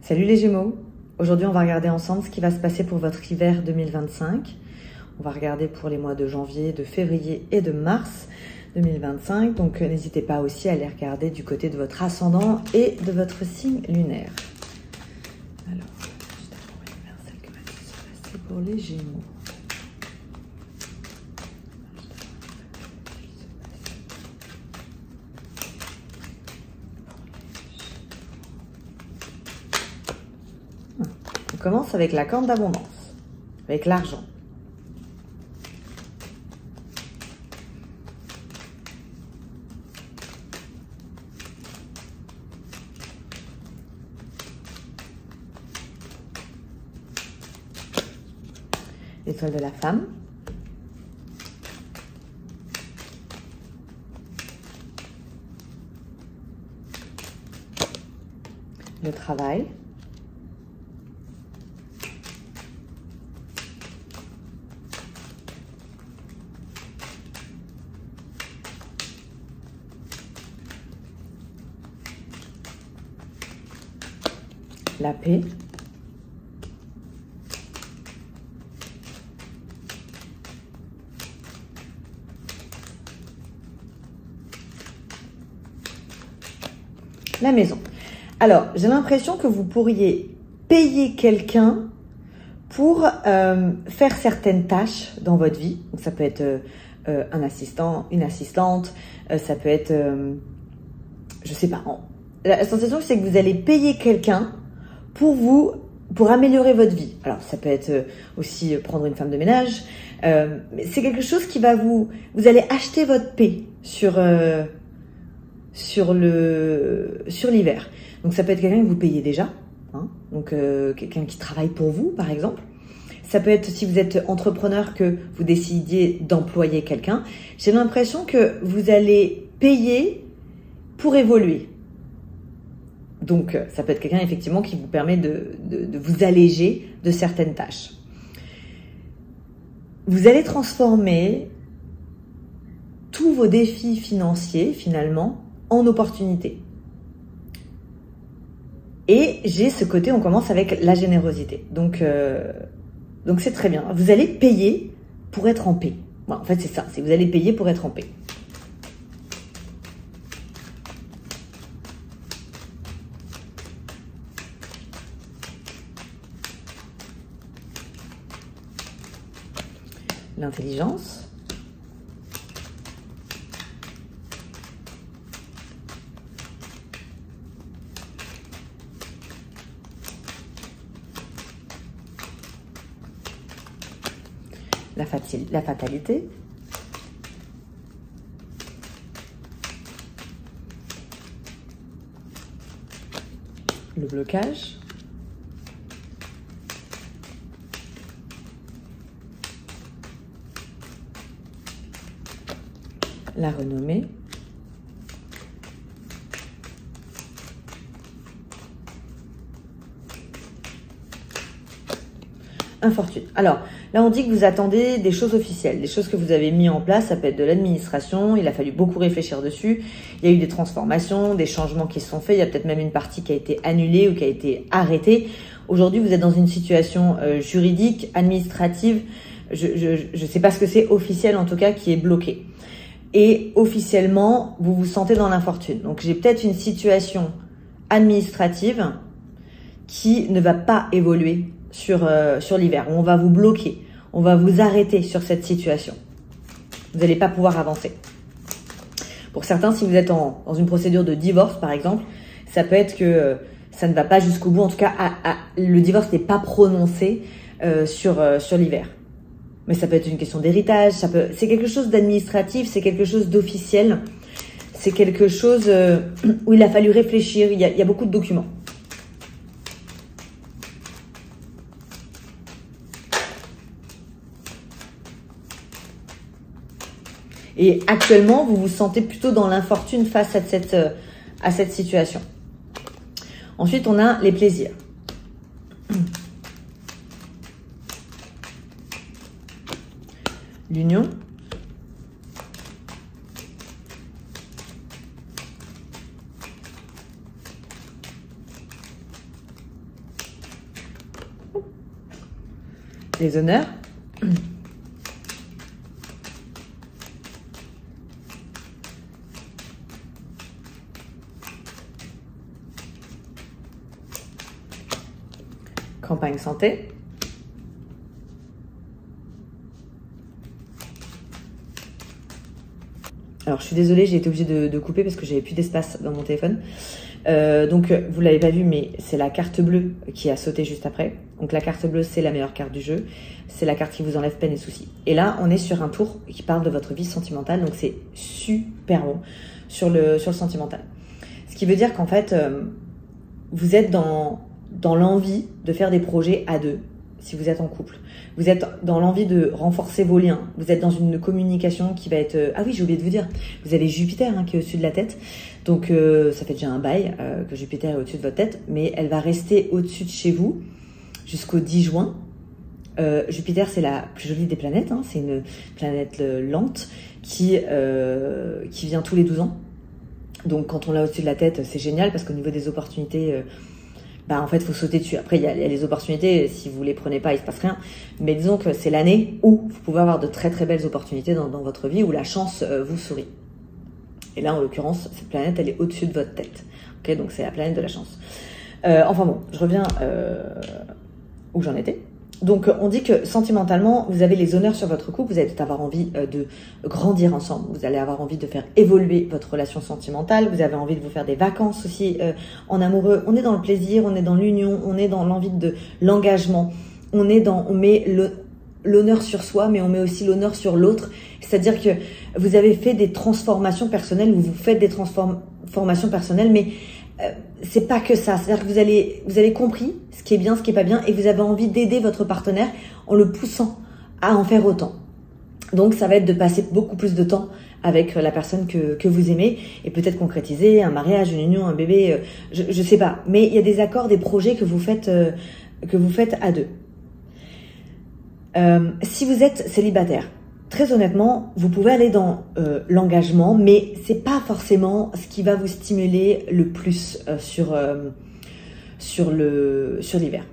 Salut les Gémeaux, aujourd'hui on va regarder ensemble ce qui va se passer pour votre hiver 2025. On va regarder pour les mois de janvier, de février et de mars 2025. Donc n'hésitez pas aussi à les regarder du côté de votre ascendant et de votre signe lunaire. Alors, juste avant l'universel, que va-t-il se passer pour les Gémeaux? On commence avec la corne d'abondance, avec l'argent. L'étoile de la femme. Le travail. La paix. La maison. Alors, j'ai l'impression que vous pourriez payer quelqu'un pour faire certaines tâches dans votre vie. Donc, ça peut être un assistant, une assistante, ça peut être, je sais pas. La sensation, c'est que vous allez payer quelqu'un pour améliorer votre vie. Alors, ça peut être aussi prendre une femme de ménage. Mais c'est quelque chose qui va vous allez acheter votre paix sur l'hiver. Donc, ça peut être quelqu'un que vous payez déjà. Hein, donc, quelqu'un qui travaille pour vous, par exemple. Ça peut être, si vous êtes entrepreneur, que vous décidiez d'employer quelqu'un. J'ai l'impression que vous allez payer pour évoluer. Donc, ça peut être quelqu'un, effectivement, qui vous permet de vous alléger de certaines tâches. Vous allez transformer tous vos défis financiers, finalement, en opportunités. Et j'ai ce côté, on commence avec la générosité. Donc c'est très bien. Vous allez payer pour être en paix. Bon, en fait, c'est ça. C'est vous allez payer pour être en paix. L'intelligence. La fatalité. Le blocage. La renommée. Infortune. Alors, là, on dit que vous attendez des choses officielles, des choses que vous avez mis en place. Ça peut être de l'administration. Il a fallu beaucoup réfléchir dessus. Il y a eu des transformations, des changements qui se sont faits. Il y a peut-être même une partie qui a été annulée ou qui a été arrêtée. Aujourd'hui, vous êtes dans une situation juridique, administrative. Je sais pas ce que c'est, officiel en tout cas, qui est bloquée. Et officiellement, vous vous sentez dans l'infortune. Donc, j'ai peut-être une situation administrative qui ne va pas évoluer sur l'hiver. On va vous bloquer. On va vous arrêter sur cette situation. Vous n'allez pas pouvoir avancer. Pour certains, si vous êtes dans une procédure de divorce, par exemple, ça peut être que ça ne va pas jusqu'au bout. En tout cas, le divorce n'est pas prononcé sur l'hiver. Mais ça peut être une question d'héritage, c'est quelque chose d'administratif, c'est quelque chose d'officiel, c'est quelque chose où il a fallu réfléchir, il y a beaucoup de documents. Et actuellement, vous vous sentez plutôt dans l'infortune face à cette situation. Ensuite, on a les plaisirs. L'union. les honneurs. Campagne santé. Alors, je suis désolée, j'ai été obligée de couper parce que j'avais plus d'espace dans mon téléphone. Donc, vous l'avez pas vu, mais c'est la carte bleue qui a sauté juste après. Donc, la carte bleue, c'est la meilleure carte du jeu. C'est la carte qui vous enlève peine et soucis. Et là, on est sur un tour qui parle de votre vie sentimentale. Donc, c'est super bon sur le sentimental. Ce qui veut dire qu'en fait, vous êtes dans l'envie de faire des projets à deux, si vous êtes en couple. Vous êtes dans l'envie de renforcer vos liens. Vous êtes dans une communication qui va être... Ah oui, j'ai oublié de vous dire. Vous avez Jupiter qui est au-dessus de la tête. Donc, ça fait déjà un bail que Jupiter est au-dessus de votre tête. Mais elle va rester au-dessus de chez vous jusqu'au 10 juin. Jupiter, c'est la plus jolie des planètes. C'est une planète lente qui vient tous les 12 ans. Donc, quand on l'a au-dessus de la tête, c'est génial parce qu'au niveau des opportunités... en fait, il faut sauter dessus. Après, il y a les opportunités. Si vous les prenez pas, il se passe rien. Mais disons que c'est l'année où vous pouvez avoir de très très belles opportunités dans votre vie, où la chance vous sourit. Et là, en l'occurrence, cette planète, elle est au-dessus de votre tête. Ok, donc c'est la planète de la chance. Enfin bon, je reviens où j'en étais. Donc, on dit que sentimentalement, vous avez les honneurs sur votre couple, vous allez avoir envie de grandir ensemble, vous allez avoir envie de faire évoluer votre relation sentimentale, vous avez envie de vous faire des vacances aussi en amoureux. On est dans le plaisir, on est dans l'union, on est dans l'envie de l'engagement, on met l'honneur sur soi, mais on met aussi l'honneur sur l'autre. C'est-à-dire que vous avez fait des transformations personnelles, ou vous faites des transformations personnelles, mais c'est pas que ça. C'est-à-dire que vous avez compris ce qui est bien, ce qui est pas bien, et vous avez envie d'aider votre partenaire en le poussant à en faire autant. Donc, ça va être de passer beaucoup plus de temps avec la personne que vous aimez, et peut-être concrétiser un mariage, une union, un bébé, je sais pas. Mais il y a des accords, des projets que vous faites à deux. Si vous êtes célibataire, très honnêtement, vous pouvez aller dans l'engagement, mais c'est pas forcément ce qui va vous stimuler le plus sur l'hiver.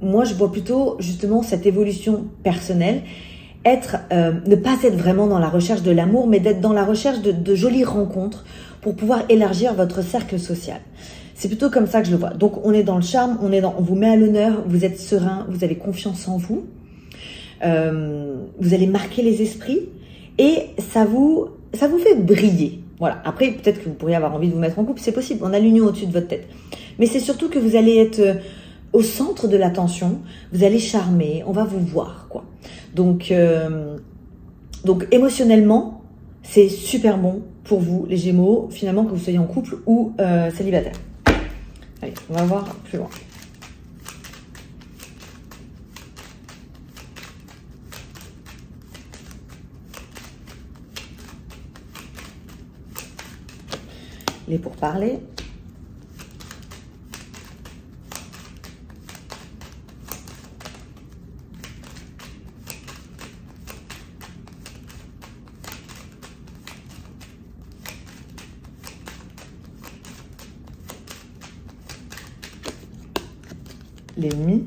Moi, je vois plutôt justement cette évolution personnelle, ne pas être vraiment dans la recherche de l'amour, mais d'être dans la recherche de jolies rencontres pour pouvoir élargir votre cercle social. C'est plutôt comme ça que je le vois. Donc, on est dans le charme, on vous met à l'honneur, vous êtes serein, vous avez confiance en vous. Vous allez marquer les esprits et ça vous fait briller. Voilà. Après, peut-être que vous pourriez avoir envie de vous mettre en couple, c'est possible. On a l'union au-dessus de votre tête. Mais c'est surtout que vous allez être au centre de l'attention. Vous allez charmer. On va vous voir, quoi. Donc émotionnellement, c'est super bon pour vous, les Gémeaux, finalement, que vous soyez en couple ou célibataire. Allez, on va voir plus loin. Les pourparlers. L'ennemi.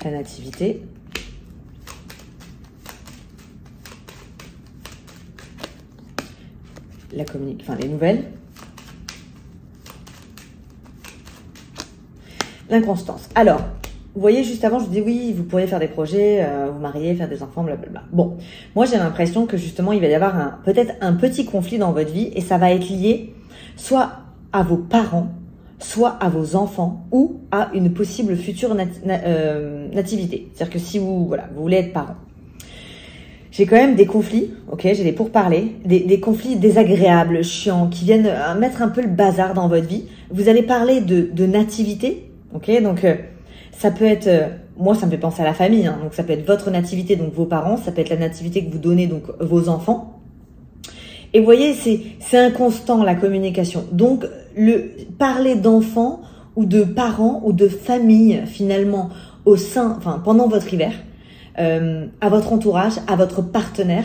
La nativité. Les nouvelles. L'inconstance. Alors, vous voyez, juste avant, je vous dis oui, vous pourriez faire des projets, vous marier, faire des enfants, blablabla. Bon, moi j'ai l'impression que justement, il va y avoir peut-être un petit conflit dans votre vie et ça va être lié soit à vos parents, soit à vos enfants ou à une possible future nativité. C'est-à-dire que si vous voulez être parent. J'ai quand même des conflits, ok, j'ai des pourparlers, des conflits désagréables, chiants, qui viennent mettre un peu le bazar dans votre vie. Vous allez parler de nativité, ok, donc ça peut être, moi ça me fait penser à la famille, hein, donc ça peut être votre nativité, donc vos parents, ça peut être la nativité que vous donnez, donc vos enfants. Et vous voyez, c'est inconstant la communication. Donc, parler d'enfants ou de parents ou de famille finalement pendant votre hiver, à votre entourage, à votre partenaire,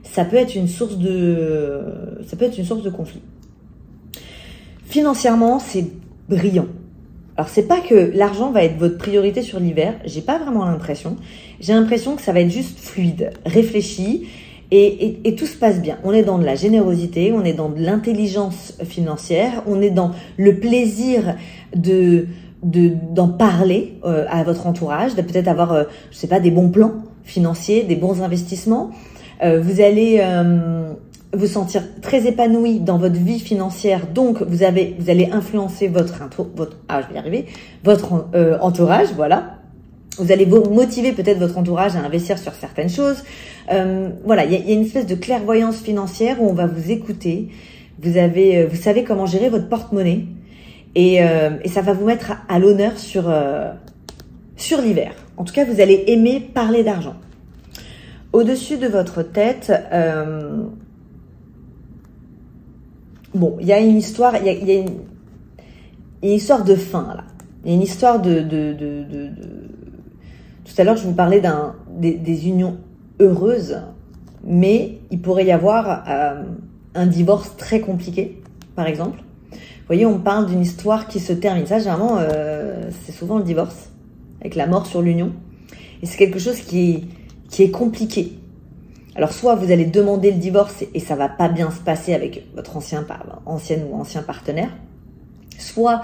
ça peut être une source de conflit. Financièrement, c'est brillant. Alors, c'est pas que l'argent va être votre priorité sur l'hiver, j'ai pas vraiment l'impression. J'ai l'impression que ça va être juste fluide, réfléchi, et tout se passe bien. On est dans de la générosité, on est dans de l'intelligence financière, on est dans le plaisir d'en parler à votre entourage, de peut-être avoir, je sais pas, des bons plans financiers, des bons investissements. Vous allez vous sentir très épanoui dans votre vie financière, donc vous allez influencer votre entourage, voilà. Vous allez motiver peut-être votre entourage à investir sur certaines choses. Voilà, il y a une espèce de clairvoyance financière où on va vous écouter. Vous savez comment gérer votre porte-monnaie et ça va vous mettre à l'honneur sur l'hiver. En tout cas, vous allez aimer parler d'argent. Au-dessus de votre tête, bon, il y a une histoire, il y a une histoire de fin là. Il y a une histoire Tout à l'heure, je vous parlais des unions heureuses, mais il pourrait y avoir un divorce très compliqué, par exemple. Vous voyez, on parle d'une histoire qui se termine. Ça, généralement, c'est souvent le divorce, avec la mort sur l'union. Et c'est quelque chose qui est compliqué. Alors, soit vous allez demander le divorce et ça va pas bien se passer avec votre ancienne ou ancien partenaire, soit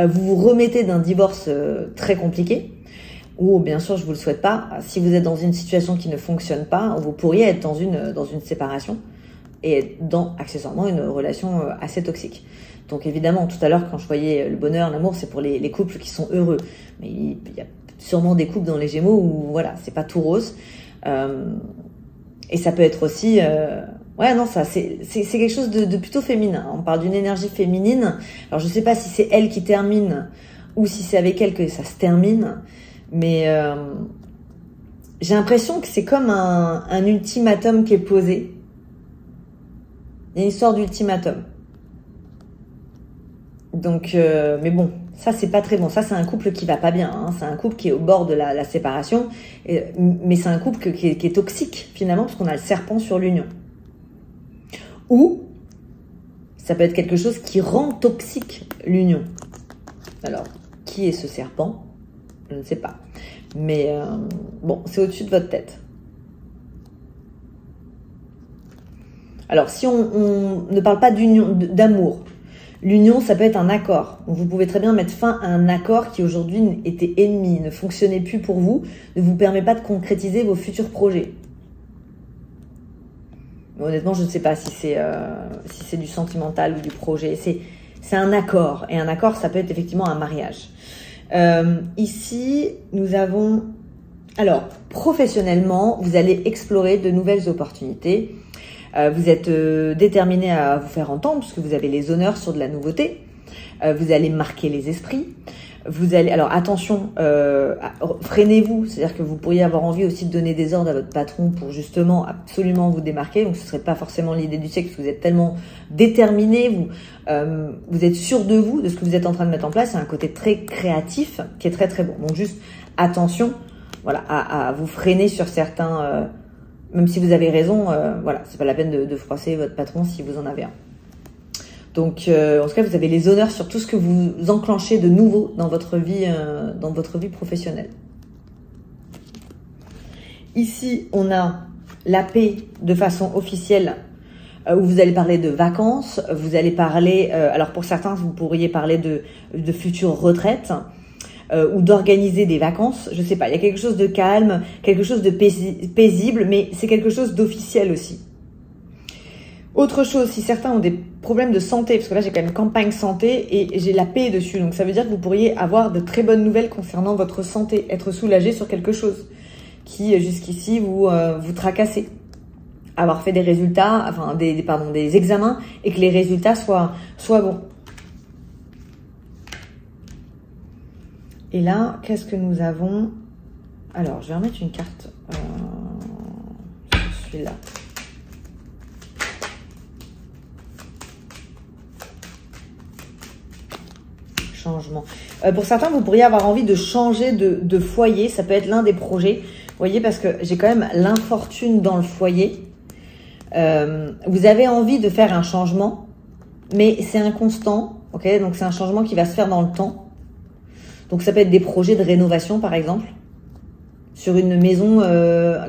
vous vous remettez d'un divorce très compliqué, ou bien sûr, je vous le souhaite pas. Si vous êtes dans une situation qui ne fonctionne pas, vous pourriez être dans une séparation et être dans accessoirement une relation assez toxique. Donc évidemment, tout à l'heure, quand je voyais le bonheur, l'amour, c'est pour les couples qui sont heureux. Mais il y a sûrement des couples dans les Gémeaux où voilà, c'est pas tout rose. Et ça peut être aussi, ouais, non, ça, c'est quelque chose de plutôt féminin. On parle d'une énergie féminine. Alors je sais pas si c'est elle qui termine ou si c'est avec elle que ça se termine. Mais j'ai l'impression que c'est comme un ultimatum qui est posé. Il y a une histoire d'ultimatum. Donc, mais bon, ça c'est pas très bon. Ça c'est un couple qui va pas bien. Hein. C'est un couple qui est au bord de la séparation. Mais c'est un couple qui est toxique finalement parce qu'on a le serpent sur l'union. Ou ça peut être quelque chose qui rend toxique l'union. Alors, qui est ce serpent ? Je ne sais pas. Mais bon, c'est au-dessus de votre tête. Alors, si on ne parle pas d'union, d'amour, l'union, ça peut être un accord. Donc, vous pouvez très bien mettre fin à un accord qui aujourd'hui était ennemi, ne fonctionnait plus pour vous, ne vous permet pas de concrétiser vos futurs projets. Mais honnêtement, je ne sais pas si c'est du sentimental ou du projet. C'est un accord. Et un accord, ça peut être effectivement un mariage. Ici, nous avons... Alors, professionnellement, vous allez explorer de nouvelles opportunités. Vous êtes déterminé à vous faire entendre puisque vous avez les honneurs sur de la nouveauté. Vous allez marquer les esprits. Vous allez, alors attention, freinez-vous, c'est-à-dire que vous pourriez avoir envie aussi de donner des ordres à votre patron pour justement absolument vous démarquer. Donc ce serait pas forcément l'idée du siècle parce que vous êtes tellement déterminé, vous êtes sûr de vous, de ce que vous êtes en train de mettre en place. C'est un côté très créatif qui est très très bon. Donc juste attention, voilà, à vous freiner sur certains. Même si vous avez raison, voilà, c'est pas la peine de froisser votre patron si vous en avez un. Donc, en tout cas, vous avez les honneurs sur tout ce que vous enclenchez de nouveau dans votre vie professionnelle. Ici, on a la paix de façon officielle, où vous allez parler de vacances, vous allez parler, alors pour certains, vous pourriez parler de futures retraites, ou d'organiser des vacances, je sais pas, il y a quelque chose de calme, quelque chose de paisible, mais c'est quelque chose d'officiel aussi. Autre chose, si certains ont des problèmes de santé, parce que là j'ai quand même campagne santé et j'ai la paix dessus, donc ça veut dire que vous pourriez avoir de très bonnes nouvelles concernant votre santé, être soulagé sur quelque chose qui jusqu'ici vous tracassez, avoir fait des résultats, enfin des examens et que les résultats soient bons. Et là, qu'est-ce que nous avons? Alors, je vais remettre une carte sur celui-là. changement. Pour certains, vous pourriez avoir envie de changer de foyer. Ça peut être l'un des projets. Vous voyez, parce que j'ai quand même l'infortune dans le foyer. Vous avez envie de faire un changement, mais c'est inconstant. Ok, donc c'est un changement qui va se faire dans le temps. Donc ça peut être des projets de rénovation, par exemple. Sur une maison,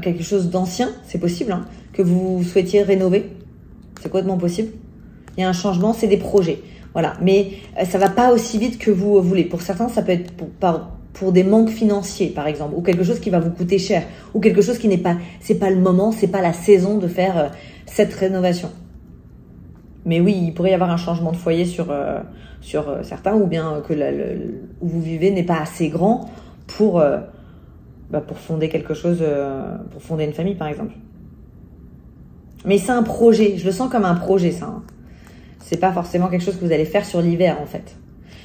quelque chose d'ancien, c'est possible, hein, que vous souhaitiez rénover. C'est complètement possible. Il y a un changement, c'est des projets. Voilà, mais ça va pas aussi vite que vous voulez. Pour certains, ça peut être pour des manques financiers, par exemple, ou quelque chose qui va vous coûter cher, ou quelque chose qui n'est pas, c'est pas le moment, c'est pas la saison de faire cette rénovation. Mais oui, il pourrait y avoir un changement de foyer sur certains, ou bien que où vous vivez n'est pas assez grand pour fonder quelque chose, pour fonder une famille, par exemple. Mais c'est un projet, je le sens comme un projet, ça. Hein. C'est pas forcément quelque chose que vous allez faire sur l'hiver, en fait.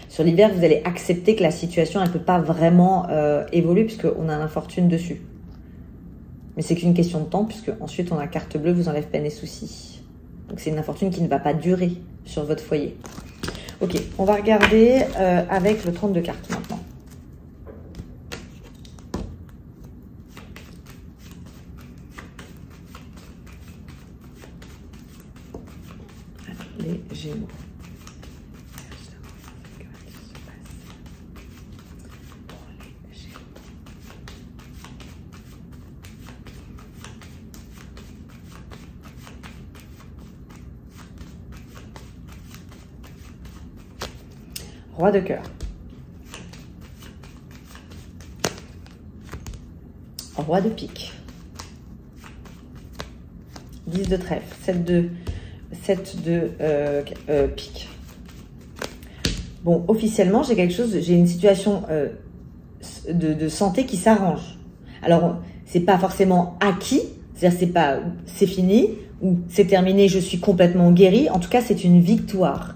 Sur l'hiver, vous allez accepter que la situation, elle peut pas vraiment évoluer puisqu'on a l'infortune dessus. Mais c'est qu'une question de temps puisque ensuite on a carte bleue, vous enlève peine et soucis. Donc c'est une infortune qui ne va pas durer sur votre foyer. Ok, on va regarder avec le 30 de cartes maintenant. Les Gémeaux. Roi de cœur. Roi de pique. 10 de trèfle. 7 de pique. Bon, officiellement, j'ai quelque chose, j'ai une situation de santé qui s'arrange. Alors, c'est pas forcément acquis, c'est-à-dire c'est pas c'est fini ou c'est terminé, je suis complètement guérie. En tout cas, c'est une victoire.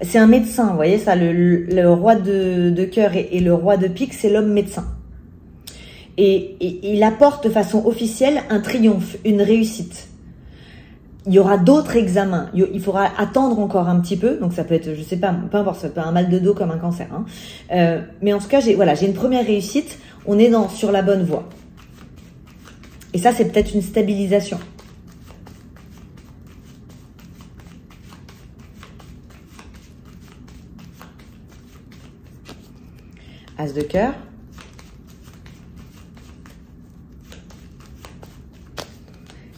C'est un médecin, vous voyez ça, le roi de cœur et le roi de pique, c'est l'homme médecin. Et il apporte de façon officielle un triomphe, une réussite. Il y aura d'autres examens, il faudra attendre encore un petit peu, donc ça peut être, je sais pas, peu importe, ça peut être un mal de dos comme un cancer. Hein. Mais en tout cas, j'ai une première réussite, on est sur la bonne voie. Et ça, c'est peut-être une stabilisation. As de cœur.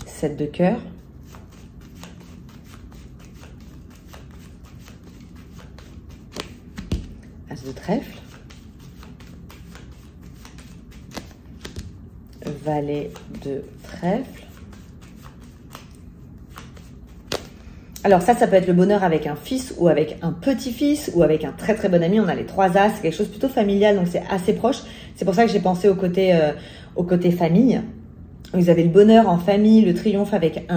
Sept de cœur. As de trèfle. Valet de trèfle. Alors ça peut être le bonheur avec un fils ou avec un petit-fils ou avec un très très bon ami. On a les trois as, c'est quelque chose plutôt familial, donc c'est assez proche. C'est pour ça que j'ai pensé au côté famille. Vous avez le bonheur en famille, le triomphe avec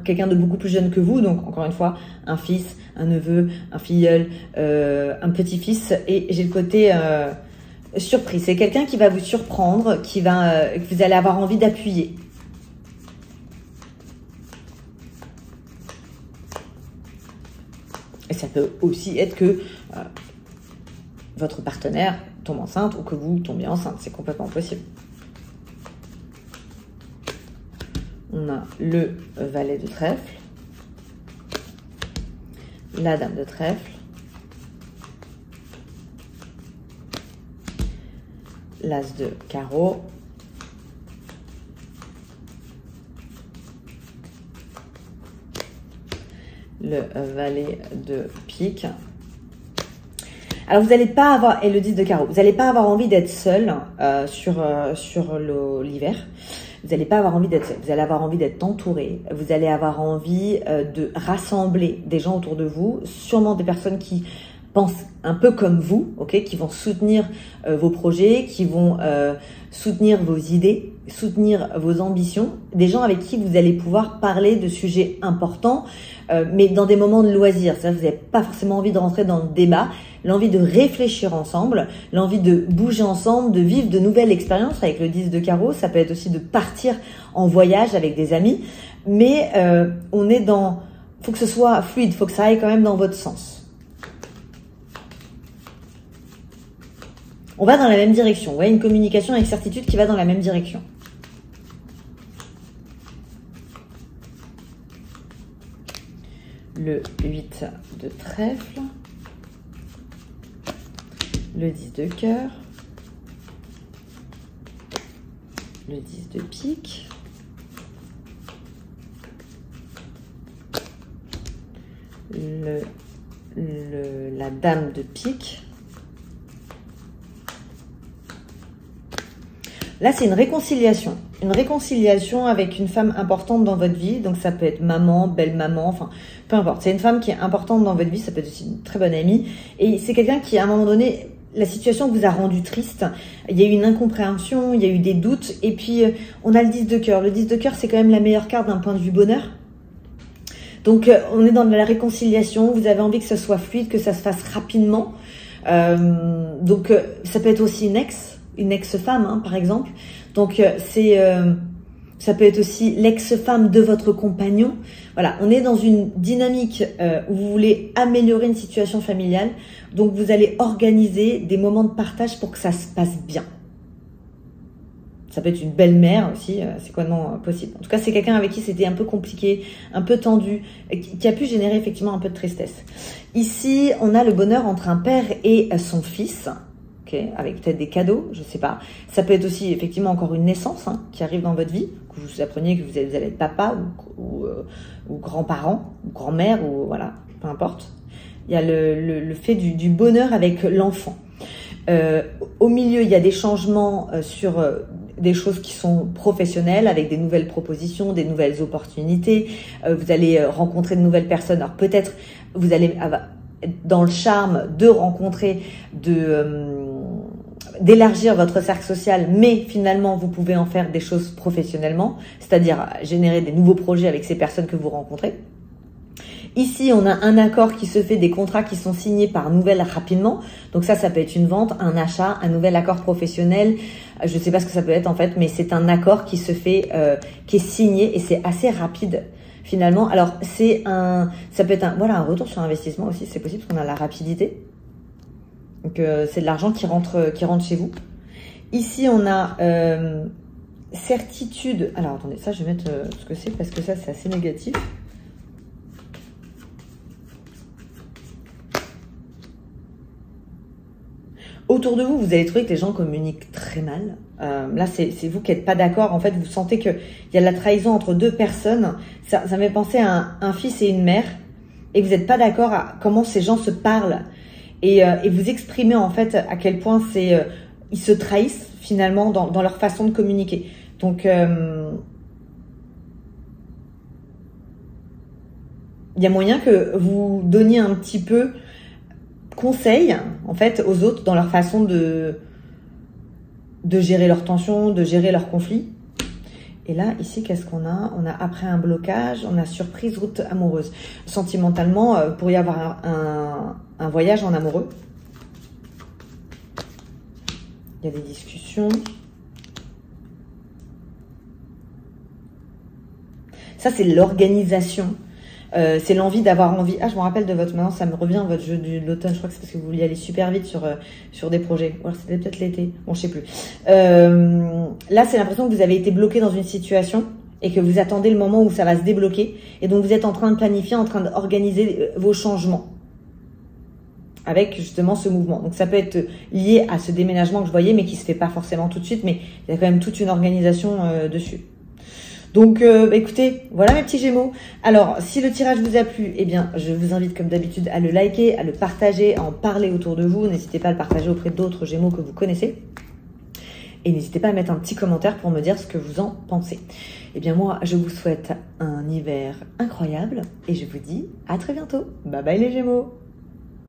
quelqu'un de beaucoup plus jeune que vous. Donc encore une fois, un fils, un neveu, un filleul, un petit-fils. Et j'ai le côté surprise. C'est quelqu'un qui va vous surprendre, que vous allez avoir envie d'appuyer. Et ça peut aussi être que votre partenaire tombe enceinte ou que vous tombiez enceinte. C'est complètement possible. On a le valet de trèfle, la dame de trèfle, l'as de carreau, le valet de pique. Alors vous n'allez pas avoir, et le 10 de carreau, vous n'allez pas avoir envie d'être seul sur l'hiver. Vous n'allez pas avoir envie d'être seul, vous allez avoir envie d'être entouré, vous allez avoir envie de rassembler des gens autour de vous, sûrement des personnes qui pensent un peu comme vous, ok, qui vont soutenir vos projets, qui vont soutenir vos idées, soutenir vos ambitions, des gens avec qui vous allez pouvoir parler de sujets importants, mais dans des moments de loisir. C'est-à-dire que vous n'avez pas forcément envie de rentrer dans le débat, l'envie de réfléchir ensemble, l'envie de bouger ensemble, de vivre de nouvelles expériences avec le 10 de carreau. Ça peut être aussi de partir en voyage avec des amis, mais on est faut que ce soit fluide, faut que ça aille quand même dans votre sens. On va dans la même direction. Ouais, une communication avec certitude qui va dans la même direction. Le 8 de trèfle. Le 10 de cœur. Le 10 de pique. La dame de pique. Là, c'est une réconciliation. Une réconciliation avec une femme importante dans votre vie. Donc, ça peut être maman, belle-maman, enfin, peu importe. C'est une femme qui est importante dans votre vie. Ça peut être aussi une très bonne amie. Et c'est quelqu'un qui, à un moment donné, la situation vous a rendu triste. Il y a eu une incompréhension, il y a eu des doutes. Et puis, on a le 10 de cœur. Le 10 de cœur, c'est quand même la meilleure carte d'un point de vue bonheur. Donc, on est dans la réconciliation. Vous avez envie que ça soit fluide, que ça se fasse rapidement. Donc, ça peut être aussi une ex-femme, hein, par exemple. Donc, ça peut être aussi l'ex-femme de votre compagnon. Voilà, on est dans une dynamique où vous voulez améliorer une situation familiale. Donc, vous allez organiser des moments de partage pour que ça se passe bien. Ça peut être une belle-mère aussi, c'est complètement possible. En tout cas, c'est quelqu'un avec qui c'était un peu compliqué, un peu tendu, qui a pu générer effectivement un peu de tristesse. Ici, on a le bonheur entre un père et son fils. Avec peut-être des cadeaux, je sais pas. Ça peut être aussi effectivement encore une naissance qui arrive dans votre vie, que vous appreniez que vous allez être papa ou grand-parent, ou grand-mère, ou voilà, peu importe. Il y a le fait du bonheur avec l'enfant. Au milieu, il y a des changements sur des choses qui sont professionnelles, avec des nouvelles propositions, des nouvelles opportunités. Vous allez rencontrer de nouvelles personnes. Alors peut-être vous allez dans le charme de rencontrer, d'élargir votre cercle social, mais finalement, vous pouvez en faire des choses professionnellement, c'est-à-dire générer des nouveaux projets avec ces personnes que vous rencontrez. Ici, on a un accord qui se fait, des contrats qui sont signés par nouvelle rapidement. Donc ça peut être une vente, un achat, un nouvel accord professionnel. Je ne sais pas ce que ça peut être en fait, mais c'est un accord qui se fait, qui est signé et c'est assez rapide. Finalement, alors ça peut être un retour sur investissement aussi, c'est possible parce qu'on a la rapidité. Donc c'est de l'argent qui rentre chez vous. Ici on a certitude. Alors attendez, ça je vais mettre ce que c'est parce que ça c'est assez négatif. Autour de vous, vous allez trouver que les gens communiquent très mal. Là, c'est vous qui n'êtes pas d'accord. En fait, vous sentez qu'il y a de la trahison entre deux personnes. Ça me fait penser à un fils et une mère. Et vous n'êtes pas d'accord à comment ces gens se parlent. Et vous exprimez en fait à quel point ils se trahissent finalement dans leur façon de communiquer. Donc, il y a moyen que vous donniez un petit peu conseil en fait aux autres dans leur façon de gérer leurs tensions, de gérer leurs conflits. Et là, ici, qu'est-ce qu'on a? On a après un blocage, on a surprise, route amoureuse. Sentimentalement, pour y avoir un voyage en amoureux. Il y a des discussions. Ça, c'est l'organisation. C'est l'envie d'avoir envie. Ah, je me rappelle de votre... Maintenant, ça me revient, votre jeu de l'automne. Je crois que c'est parce que vous vouliez aller super vite sur des projets. Ou alors, c'était peut-être l'été. Bon, je sais plus. Là, c'est l'impression que vous avez été bloqué dans une situation et que vous attendez le moment où ça va se débloquer. Et donc, vous êtes en train de planifier, en train d'organiser vos changements avec justement ce mouvement. Donc, ça peut être lié à ce déménagement que je voyais, mais qui se fait pas forcément tout de suite. Mais il y a quand même toute une organisation dessus. Donc, écoutez, voilà mes petits Gémeaux. Alors, si le tirage vous a plu, eh bien, je vous invite comme d'habitude à le liker, à le partager, à en parler autour de vous. N'hésitez pas à le partager auprès d'autres Gémeaux que vous connaissez. Et n'hésitez pas à mettre un petit commentaire pour me dire ce que vous en pensez. Eh bien, moi, je vous souhaite un hiver incroyable et je vous dis à très bientôt. Bye bye les Gémeaux.